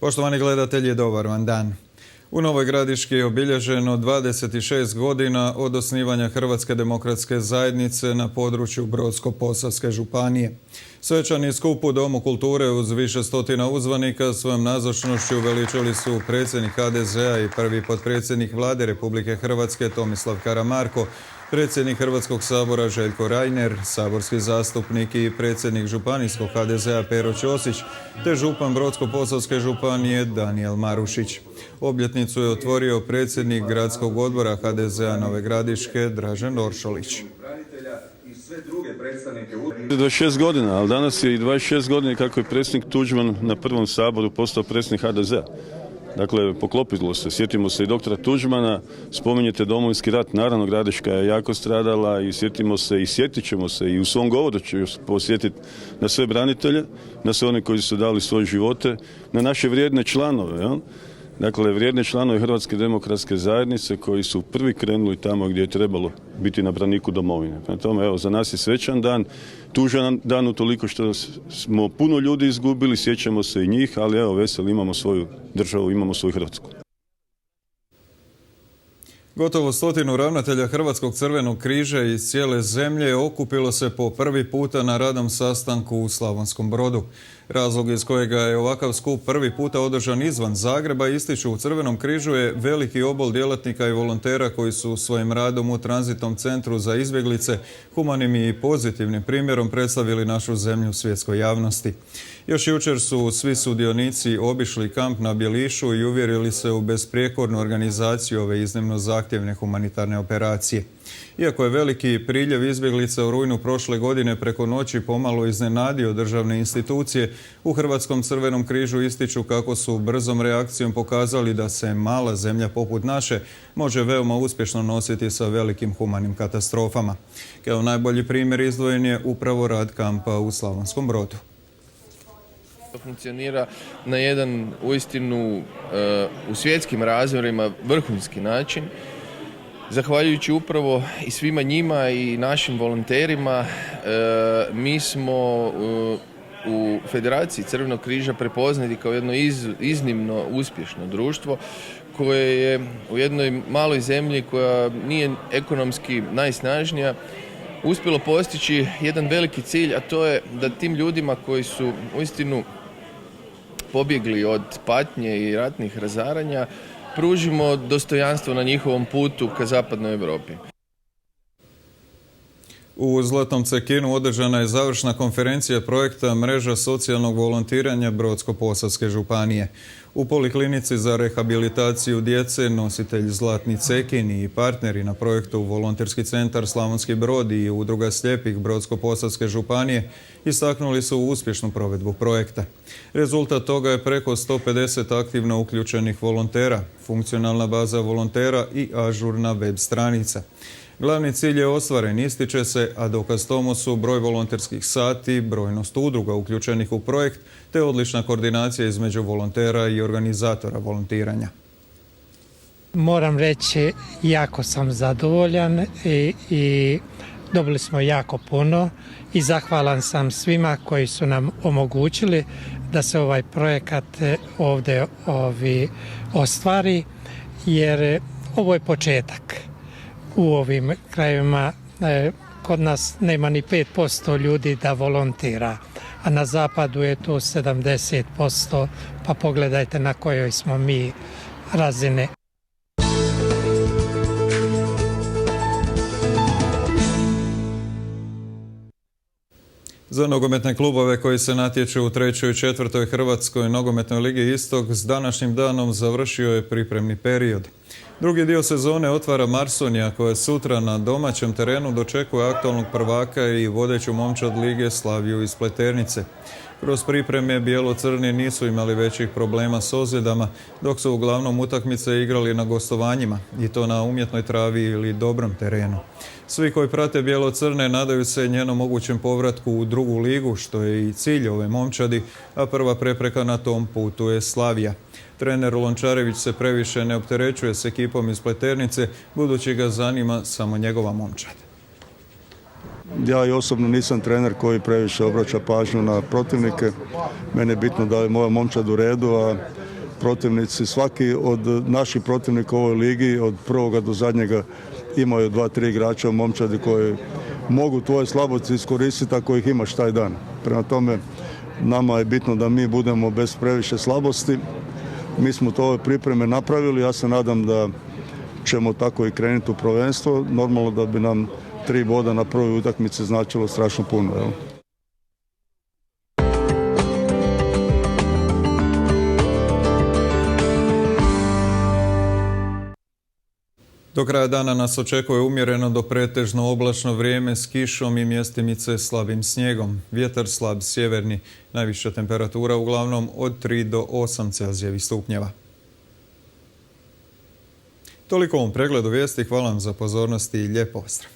Poštovani gledatelji, dobar vam dan. U Novoj Gradiški je obilježeno 26 godina od osnivanja Hrvatske demokratske zajednice na području Brodsko-posavske županije. Svečani skup u Domu kulture uz više stotina uzvanika svojom nazočnošću veličali su predsjednik HDZ-a i prvi potpredsjednik Vlade Republike Hrvatske Tomislav Karamarko, predsjednik Hrvatskog sabora Željko Reiner, saborski zastupnik i predsjednik županijskog HDZ-a Pero Ćosić, te župan Brodsko-posavske županije Danijel Marušić. Obljetnicu je otvorio predsjednik gradskog odbora HDZ-a Nove Gradiške Dražen Oršolić. 26 godina, ali danas je i 26 godina kako je predsjednik Tuđman na prvom saboru postao predsjednik HDZ-a. Dakle, poklopilo se. Sjetimo se i doktora Tuđmana, spominjete Domovinski rat, naravno Gradiška je jako stradala i sjetimo se i sjetit ćemo se i u svom govoru ću još posjetiti na sve branitelje, na sve one koji su dali svoje živote, na naše vrijedne članove, jel? Dakle, vrijedne članove Hrvatske demokratske zajednice koji su prvi krenuli tamo gdje je trebalo biti na braniku domovine. Prema tome, evo, za nas je svečan dan, tužan dan utoliko što smo puno ljudi izgubili, sjećamo se i njih, ali evo, veseli, imamo svoju državu, imamo svoju Hrvatsku. Gotovo 100 ravnatelja Hrvatskog crvenog križa iz cijele zemlje okupilo se po prvi puta na radnom sastanku u Slavonskom Brodu. Razlog iz kojega je ovakav skup prvi puta održan izvan Zagreba, ističu u Crvenom križu, je veliki obol djelatnika i volontera koji su svojim radom u tranzitnom centru za izbjeglice humanim i pozitivnim primjerom predstavili našu zemlju svjetskoj javnosti. Još jučer su svi sudionici obišli kamp na Bjelišu i uvjerili se u besprijekornu organizaciju ove iznimno zahtjevne humanitarne operacije. Iako je veliki priljev izbjeglica u rujnu prošle godine preko noći pomalo iznenadio državne institucije, u Hrvatskom crvenom križu ističu kako su brzom reakcijom pokazali da se mala zemlja poput naše može veoma uspješno nositi sa velikim humanim katastrofama. Kao najbolji primjer izdvojen je upravo rad kampa u Slavonskom Brodu. Funkcionira na jedan uistinu u svjetskim razmjerima vrhunski način. Zahvaljujući upravo i svima njima i našim volonterima, mi smo u Federaciji Crvenog križa prepoznati kao jedno iznimno uspješno društvo koje je u jednoj maloj zemlji koja nije ekonomski najsnažnija uspjelo postići jedan veliki cilj, a to je da tim ljudima koji su uistinu pobjegli od patnje i ratnih razaranja pružimo dostojanstvo na njihovom putu ka zapadnoj Europi. U Zlatnom Cekinu održana je završna konferencija projekta Mreža socijalnog volontiranja Brodsko-posavske županije. U Poliklinici za rehabilitaciju djece nositelj Zlatni Cekin i partneri na projektu Volonterski centar Slavonski Brod i Udruga slijepih Brodsko-posavske županije istaknuli su uspješnu provedbu projekta. Rezultat toga je preko 150 aktivno uključenih volontera, funkcionalna baza volontera i ažurna web stranica. Glavni cilj je ostvaren, ističe se, a dokaz tomu su broj volonterskih sati, brojnost udruga uključenih u projekt te odlična koordinacija između volontera i organizatora volontiranja. Moram reći, jako sam zadovoljan i dobili smo jako puno i zahvalan sam svima koji su nam omogućili da se ovaj projekat ovdje ostvari, jer ovo je početak. U ovim krajevima kod nas nema ni 5% ljudi da volontira, a na zapadu je to 70%, pa pogledajte na kojoj smo mi razine. Za nogometne klubove koji se natječu u 3. i 4. Hrvatskoj nogometnoj ligi Istok s današnjim danom završio je pripremni period. Drugi dio sezone otvara Marsonija koja sutra na domaćem terenu dočekuje aktualnog prvaka i vodeću momčad lige Slaviju iz Pleternice. Kroz pripreme bijelo-crni nisu imali većih problema s ozljedama, dok su uglavnom utakmice igrali na gostovanjima, i to na umjetnoj travi ili dobrom terenu. Svi koji prate bijelo-crne nadaju se njenom mogućem povratku u drugu ligu, što je i cilj ove momčadi, a prva prepreka na tom putu je Slavija. Trener Lončarević se previše ne opterećuje s ekipom iz Pleternice, budući ga zanima samo njegova momčad. Ja i osobno nisam trener koji previše obraća pažnju na protivnike. Meni je bitno da je moja momčad u redu, a protivnici. Svaki od naših protivnika u ovoj ligi, od prvoga do zadnjega, imaju 2-3 igrača u momčadi koji mogu tvoje slabosti iskoristiti ako ih imaš taj dan. Prema tome, nama je bitno da mi budemo bez previše slabosti. Mi smo to ove pripreme napravili, ja se nadam da ćemo tako i krenuti u prvenstvo. Normalno da bi nam 3 boda na prvoj utakmici značilo strašno puno. Jel? Do kraja dana nas očekuje umjereno do pretežno oblačno vrijeme s kišom i mjestimice slabim snijegom. Vjetar slab sjeverni, najviša temperatura uglavnom od 3 do 8 Celzijevih stupnjeva. Toliko u ovom pregledu vijesti, hvala vam za pozornost i lijep pozdrav.